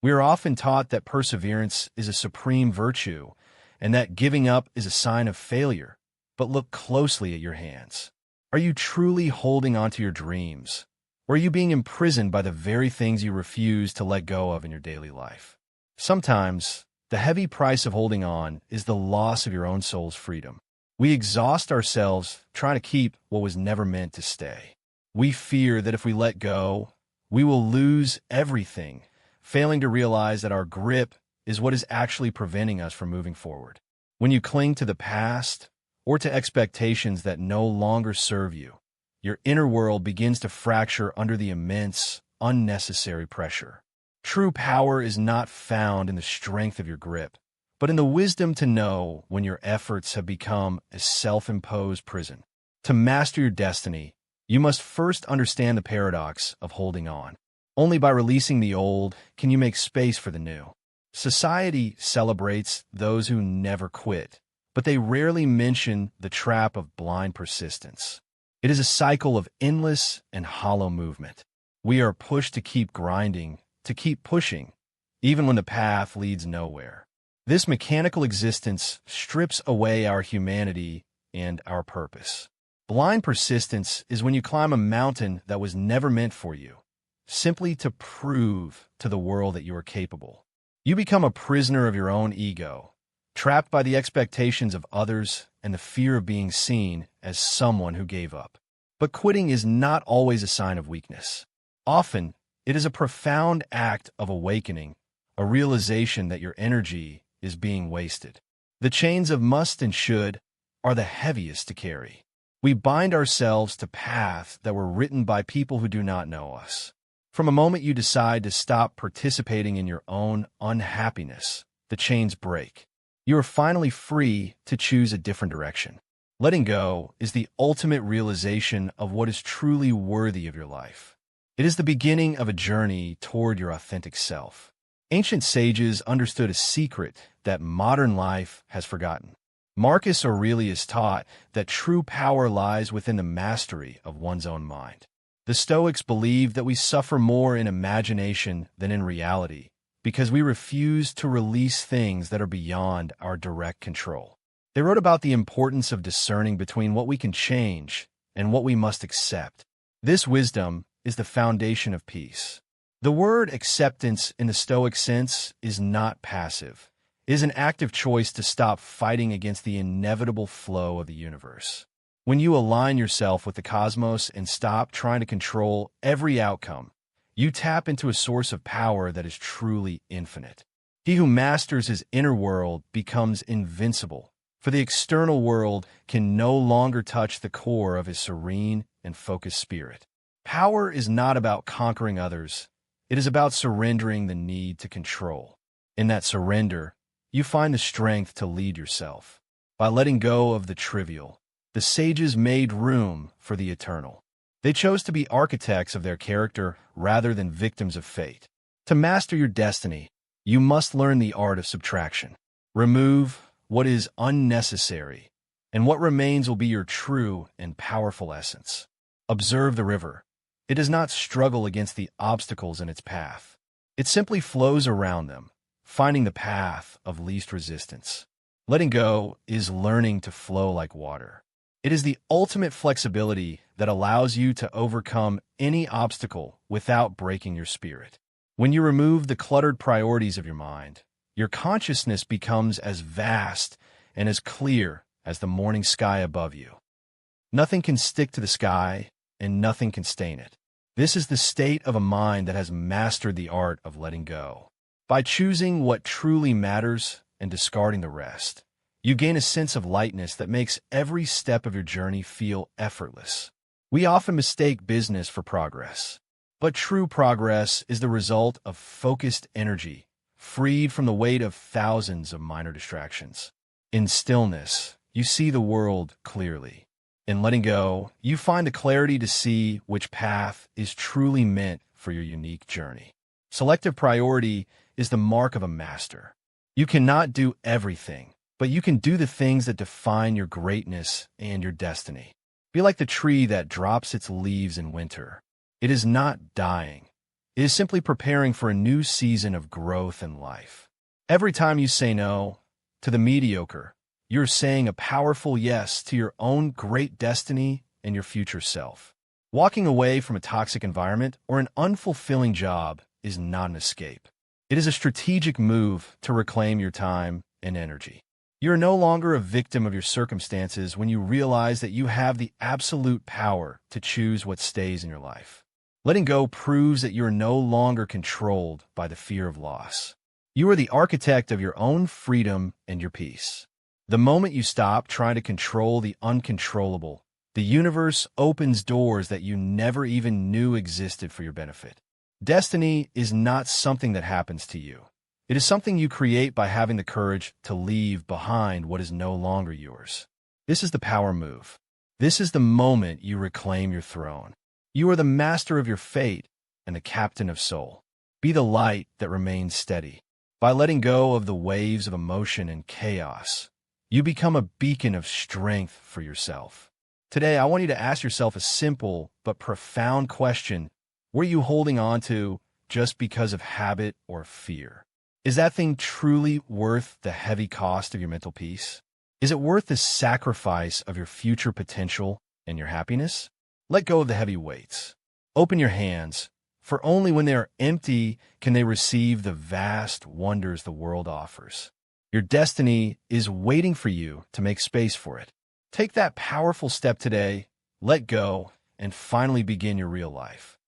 We are often taught that perseverance is a supreme virtue and that giving up is a sign of failure. But look closely at your hands. Are you truly holding on to your dreams? Or are you being imprisoned by the very things you refuse to let go of in your daily life? Sometimes, the heavy price of holding on is the loss of your own soul's freedom. We exhaust ourselves trying to keep what was never meant to stay. We fear that if we let go, we will lose everything, failing to realize that our grip is what is actually preventing us from moving forward. When you cling to the past or to expectations that no longer serve you, your inner world begins to fracture under the immense, unnecessary pressure. True power is not found in the strength of your grip, but in the wisdom to know when your efforts have become a self-imposed prison. To master your destiny, you must first understand the paradox of holding on. Only by releasing the old can you make space for the new. Society celebrates those who never quit, but they rarely mention the trap of blind persistence. It is a cycle of endless and hollow movement. We are pushed to keep grinding, to keep pushing, even when the path leads nowhere. This mechanical existence strips away our humanity and our purpose. Blind persistence is when you climb a mountain that was never meant for you, simply to prove to the world that you are capable. You become a prisoner of your own ego, trapped by the expectations of others and the fear of being seen as someone who gave up. But quitting is not always a sign of weakness. Often, it is a profound act of awakening, a realization that your energy is being wasted. The chains of must and should are the heaviest to carry. We bind ourselves to paths that were written by people who do not know us. From a moment you decide to stop participating in your own unhappiness, the chains break. You are finally free to choose a different direction. Letting go is the ultimate realization of what is truly worthy of your life. It is the beginning of a journey toward your authentic self. Ancient sages understood a secret that modern life has forgotten. Marcus Aurelius taught that true power lies within the mastery of one's own mind. The Stoics believed that we suffer more in imagination than in reality because we refuse to release things that are beyond our direct control. They wrote about the importance of discerning between what we can change and what we must accept. This wisdom is the foundation of peace. The word acceptance in the Stoic sense is not passive. It is an active choice to stop fighting against the inevitable flow of the universe. When you align yourself with the cosmos and stop trying to control every outcome, you tap into a source of power that is truly infinite. He who masters his inner world becomes invincible, for the external world can no longer touch the core of his serene and focused spirit. Power is not about conquering others. It is about surrendering the need to control. In that surrender, you find the strength to lead yourself. By letting go of the trivial, the sages made room for the eternal. They chose to be architects of their character rather than victims of fate. To master your destiny, you must learn the art of subtraction. Remove what is unnecessary, and what remains will be your true and powerful essence. Observe the river. It does not struggle against the obstacles in its path. It simply flows around them, finding the path of least resistance. Letting go is learning to flow like water. It is the ultimate flexibility that allows you to overcome any obstacle without breaking your spirit. When you remove the cluttered priorities of your mind, your consciousness becomes as vast and as clear as the morning sky above you. Nothing can stick to the sky, and nothing can stain it. This is the state of a mind that has mastered the art of letting go. By choosing what truly matters and discarding the rest, you gain a sense of lightness that makes every step of your journey feel effortless. We often mistake business for progress, but true progress is the result of focused energy, freed from the weight of thousands of minor distractions. In stillness, you see the world clearly. In letting go, you find the clarity to see which path is truly meant for your unique journey. Selective priority is the mark of a master. You cannot do everything, but you can do the things that define your greatness and your destiny. Be like the tree that drops its leaves in winter. It is not dying. It is simply preparing for a new season of growth in life. Every time you say no to the mediocre, you're saying a powerful yes to your own great destiny and your future self. Walking away from a toxic environment or an unfulfilling job is not an escape. It is a strategic move to reclaim your time and energy. You are no longer a victim of your circumstances when you realize that you have the absolute power to choose what stays in your life. Letting go proves that you are no longer controlled by the fear of loss. You are the architect of your own freedom and your peace. The moment you stop trying to control the uncontrollable, the universe opens doors that you never even knew existed for your benefit. Destiny is not something that happens to you. It is something you create by having the courage to leave behind what is no longer yours. This is the power move. This is the moment you reclaim your throne. You are the master of your fate and the captain of soul. Be the light that remains steady. By letting go of the waves of emotion and chaos, you become a beacon of strength for yourself. Today, I want you to ask yourself a simple but profound question. What are you holding on to just because of habit or fear? Is that thing truly worth the heavy cost of your mental peace? Is it worth the sacrifice of your future potential and your happiness? Let go of the heavy weights. Open your hands, for only when they are empty can they receive the vast wonders the world offers. Your destiny is waiting for you to make space for it. Take that powerful step today, let go, and finally begin your real life.